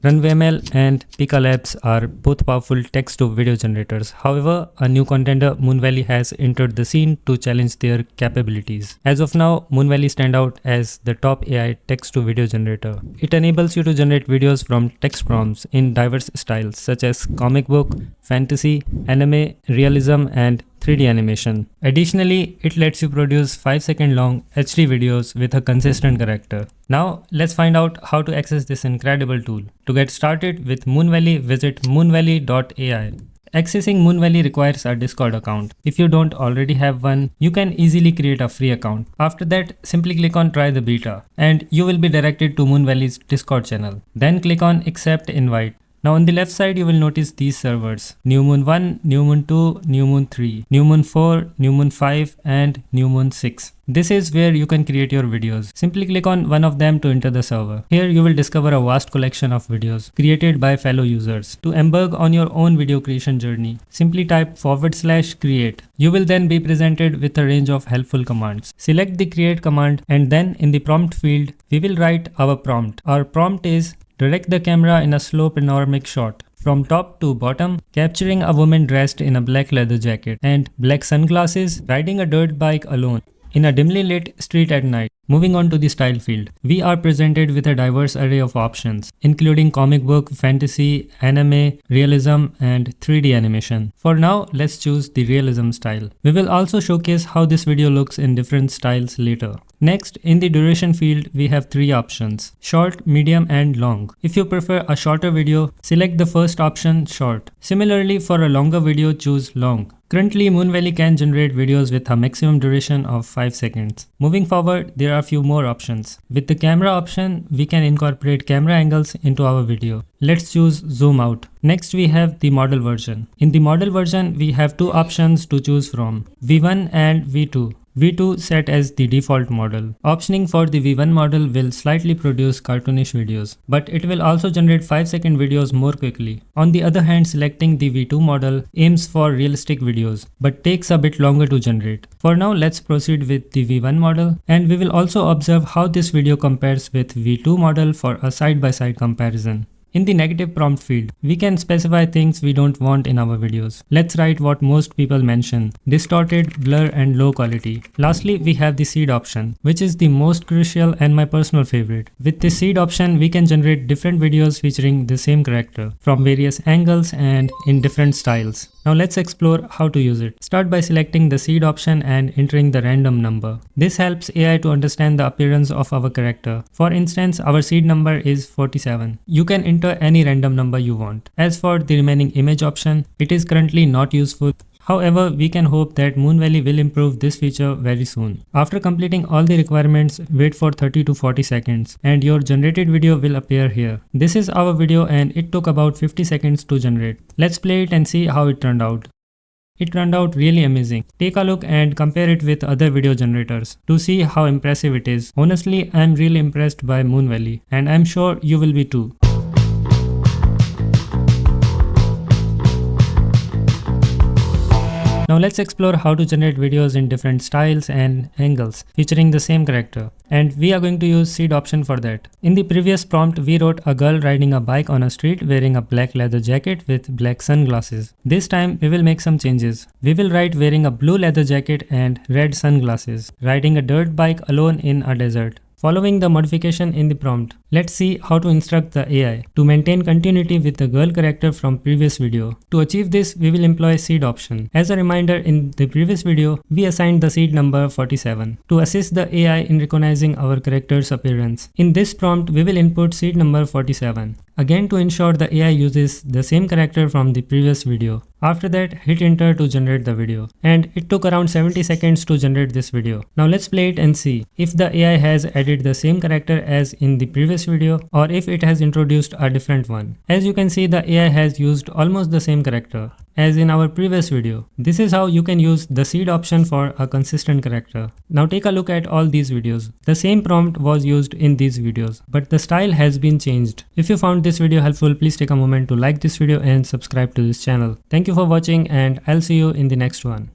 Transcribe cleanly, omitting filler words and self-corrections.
runwayml and pikalabs are both powerful text-to-video generators. However, a new contender, Moonvalley, has entered the scene to challenge their capabilities. As of now, Moonvalley stands out as the top AI text-to-video generator. It enables you to generate videos from text prompts in diverse styles such as comic book, fantasy, anime, realism, and 3D animation. Additionally, it lets you produce 5-second long HD videos with a consistent character. Now, let's find out how to access this incredible tool. To get started with Moonvalley, visit moonvalley.ai. Accessing Moonvalley requires a Discord account. If you don't already have one, you can easily create a free account. After that, simply click on Try the Beta and you will be directed to Moonvalley's Discord channel. Then click on Accept Invite. Now on the left side you will notice these servers: New Moon 1, New Moon 2, New Moon 3, New Moon 4, New Moon 5 and New Moon 6. This is where you can create your videos. Simply click on one of them to enter the server. Here you will discover a vast collection of videos created by fellow users. To embark on your own video creation journey, simply type /create. You will then be presented with a range of helpful commands. Select the create command and then in the prompt field, we will write our prompt. Our prompt is: direct the camera in a slow panoramic shot from top to bottom, capturing a woman dressed in a black leather jacket and black sunglasses riding a dirt bike alone in a dimly lit street at night. Moving on to the style field, we are presented with a diverse array of options, including comic book, fantasy, anime, realism, and 3D animation. For now, let's choose the realism style. We will also showcase how this video looks in different styles later. Next, in the duration field, we have 3 options: short, medium, and long. If you prefer a shorter video, select the first option, short. Similarly, for a longer video, choose long. Currently, Moonvalley can generate videos with a maximum duration of 5 seconds. Moving forward, there are a few more options. With the camera option, we can incorporate camera angles into our video. Let's choose zoom out. Next, we have the model version. In the model version, we have 2 options to choose from: V1 and V2. V2 set as the default model. Optioning for the V1 model will slightly produce cartoonish videos, but it will also generate 5-second videos more quickly. On the other hand, selecting the V2 model aims for realistic videos, but takes a bit longer to generate. For now, let's proceed with the V1 model, and we will also observe how this video compares with V2 model for a side-by-side comparison. In the negative prompt field, we can specify things we don't want in our videos. Let's write what most people mention: distorted, blur, and low quality. Lastly, we have the seed option, which is the most crucial and my personal favorite. With the seed option, we can generate different videos featuring the same character from various angles and in different styles. Now let's explore how to use it. Start by selecting the seed option and entering the random number. This helps AI to understand the appearance of our character. For instance, our seed number is 47. You can enter any random number you want. As for the remaining image option, it is currently not useful. However, we can hope that Moonvalley will improve this feature very soon. After completing all the requirements, wait for 30 to 40 seconds and your generated video will appear here. This is our video and it took about 50 seconds to generate. Let's play it and see how it turned out. It turned out really amazing. Take a look and compare it with other video generators to see how impressive it is. Honestly, I'm really impressed by Moonvalley and I'm sure you will be too. Now let's explore how to generate videos in different styles and angles featuring the same character. And we are going to use seed option for that. In the previous prompt, we wrote a girl riding a bike on a street wearing a black leather jacket with black sunglasses. This time we will make some changes. We will write wearing a blue leather jacket and red sunglasses, riding a dirt bike alone in a desert. Following the modification in the prompt, let's see how to instruct the AI to maintain continuity with the girl character from previous video. To achieve this, we will employ seed option. As a reminder, in the previous video, we assigned the seed number 47 to assist the AI in recognizing our character's appearance. In this prompt, we will input seed number 47. Again, to ensure the AI uses the same character from the previous video. After that, hit enter to generate the video. And it took around 70 seconds to generate this video. Now let's play it and see if the AI has added the same character as in the previous video or if it has introduced a different one. As you can see, the AI has used almost the same character as in our previous video. This is how you can use the seed option for a consistent character. Now take a look at all these videos. The same prompt was used in these videos, but the style has been changed. If you found this video helpful, please take a moment to like this video and subscribe to this channel. Thank you for watching and I'll see you in the next one.